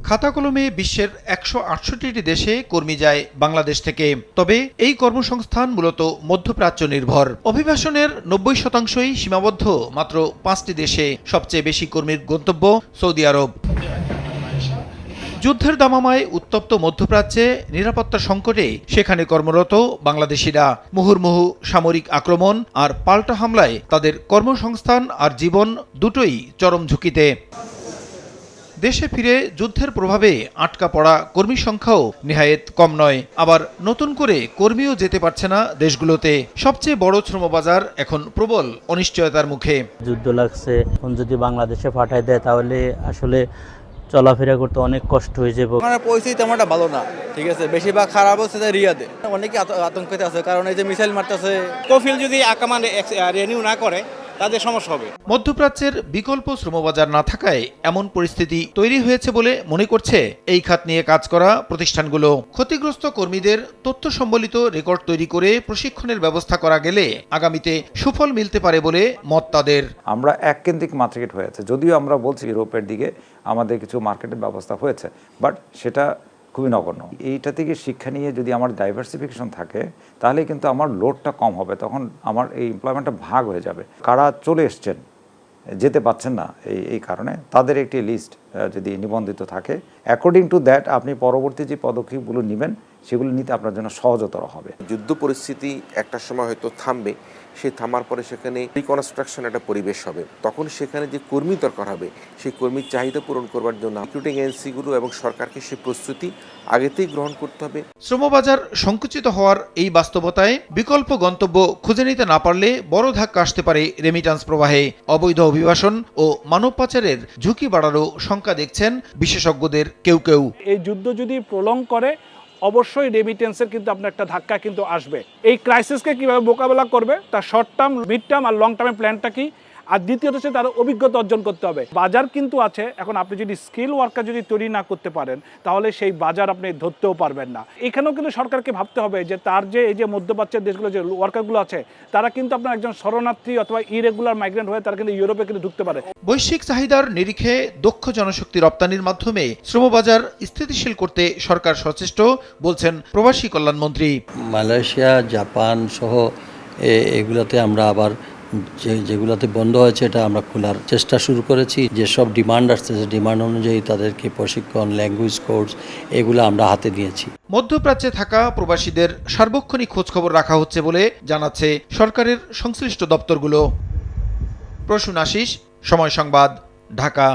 খাতা কলমে বিশ্বের ১৬৮টি দেশে কর্মী যায় বাংলাদেশ থেকে। তবে এই কর্মসংস্থান মূলত মধ্যপ্রাচ্য নির্ভর। অভিবাসনের ৯০%ই সীমাবদ্ধ মাত্র ৫টি দেশে। সবচেয়ে বেশি কর্মীর গন্তব্য সৌদি আরব। যুদ্ধের দামামায় উত্তপ্ত মধ্যপ্রাচ্যে নিরাপত্তা সংকটে সেখানে কর্মরত বাংলাদেশিরা। মুহুর্মুহু সামরিক আক্রমণ আর পাল্টা হামলায় তাদের কর্মসংস্থান আর জীবন দুটোই চরম ঝুঁকিতে। দেশে ফিরে যুদ্ধের প্রভাবে আটকা পড়া কর্মী সংখ্যাও নেহায়েত কম নয়। আবার নতুন করে কর্মীও যেতে পারছে না দেশগুলোতে। সবচেয়ে বড় শ্রমবাজার এখন প্রবল অনিশ্চয়তার মুখে। যুদ্ধ লাগছে, এখন যদি বাংলাদেশে পাঠায় দেয় তাহলে আসলে চলাফেরা করতে অনেক কষ্ট হয়ে যাবে। পরিস্থিতি তেমনটা ভালো না, ঠিক আছে। বেশিরভাগ খারাপ হচ্ছে রিয়াদে, অনেকে আতঙ্কিত আছে, কারণ এই যে মিসাইল মারতেছে। কফিল যদি আকামান রিনিউ না করে তাদের সমস্যা হবে। মধ্যপ্রাচ্যের বিকল্প শ্রমবাজার না থাকায় এমন পরিস্থিতি তৈরি হয়েছে বলে মনে করছে এই খাত নিয়ে কাজ করা প্রতিষ্ঠানগুলো। ক্ষতিগ্রস্ত কর্মীদের তথ্য সম্বলিত রেকর্ড তৈরি করে প্রশিক্ষণের ব্যবস্থা করা গেলে আগামীতে সুফল মিলতে পারে বলে মত তাদের। আমরা এককেন্দ্রিক মার্কেট হয়েছে, যদিও আমরা বলছি ইউরোপের দিকে আমাদের কিছু মার্কেটের ব্যবস্থা হয়েছে, বাট সেটা খুবই নগণ্য। এইটা থেকে শিক্ষা নিয়ে যদি আমার ডাইভার্সিফিকেশন থাকে তাহলে কিন্তু আমার লোডটা কম হবে, তখন আমার এই এমপ্লয়মেন্টটা ভাগ হয়ে যাবে। কারা চলে এসছেন, যেতে পাচ্ছেন না এই কারণে তাদের একটি লিস্ট যদি নিবন্ধিত থাকে, অ্যাকর্ডিং টু দ্যাট আপনি পরবর্তী যে পদক্ষেপগুলো নেবেন সেগুলো নিতে আপনার জন্য সহজতর হবে। যুদ্ধ পরিস্থিতি একটা সময় হয়তো থামবে, সেই থামার পরে সেখানে রিকনস্ট্রাকশন একটা পরিবেশ হবে। তখন সেখানে যে কর্মী দরকার হবে সেই কর্মীর চাহিদা পূরণ করবার জন্য রিক্রুটিং এজেন্সিগুলো এবং সরকারকে সেই প্রস্তুতি আগেতেই গ্রহণ করতে হবে। শ্রমবাজার সংকুচিত হওয়ার এই বাস্তবতায় বিকল্প গন্তব্য খুঁজে নিতে না পারলে বড় ধাক্কা আসতে পারে রেমিট্যান্স প্রবাহে। অবৈধ অভিবাসন ও মানব পাচারের ঝুঁকি বাড়ারও শঙ্কা দেখছেন বিশেষজ্ঞদের কেউ কেউ। এই যুদ্ধ যদি প্রলং করে অবশ্যই রেমিটেন্সের কিন্তু আপনার একটা ধাক্কা কিন্তু আসবে। এই ক্রাইসিসকে কিভাবে মোকাবেলা করবে তার শর্ট টার্ম, মিড টার্ম আর লং টার্মের প্ল্যানটা কি, আর দ্বিতীয়ত হচ্ছে তার অভিজ্ঞতা অর্জন করতে হবে। বাজার কিন্তু আছে, এখন আপনি যদি স্কিল ওয়ার্কার যদি তৈরি না করতে পারেন তাহলে সেই বাজার আপনি ধরতেও পারবেন না। এখানেও কিন্তু সরকারকে ভাবতে হবে যে তার যে এই যে মধ্যপ্রাচ্যের দেশগুলো যে ওয়ার্কারগুলো আছে তারা কিন্তু আপনার একজন শরণার্থী অথবা ইরেগুলার মাইগ্রেন্ট হয়ে তারা কিন্তু ইউরোপে কিন্তু ঢুকতে পারে। বৈশ্বিক চাহিদার নিরিখে দক্ষ জনশক্তি রপ্তানির মাধ্যমে শ্রমবাজার স্থিতিশীল করতে সরকার সচেষ্ট বলছেন প্রবাসী কল্যাণমন্ত্রী। মালয়েশিয়া, জাপান সহ এগুলাতে আমরা আবার যেগুলোতে বন্ধ হয়েছে এটা আমরা খোলার চেষ্টা শুরু করেছি। যেসব ডিমান্ড আসছে ডিমান্ড অনুযায়ী তাদেরকে প্রশিক্ষণ, ল্যাঙ্গুয়েজ কোর্স এগুলো আমরা হাতে নিয়েছি। মধ্যপ্রাচ্যে থাকা প্রবাসীদের সার্বক্ষণিক খোঁজখবর রাখা হচ্ছে বলে জানাচ্ছে সরকারের সংশ্লিষ্ট দপ্তরগুলো। প্রসূন আশিস, সময় সংবাদ, ঢাকা।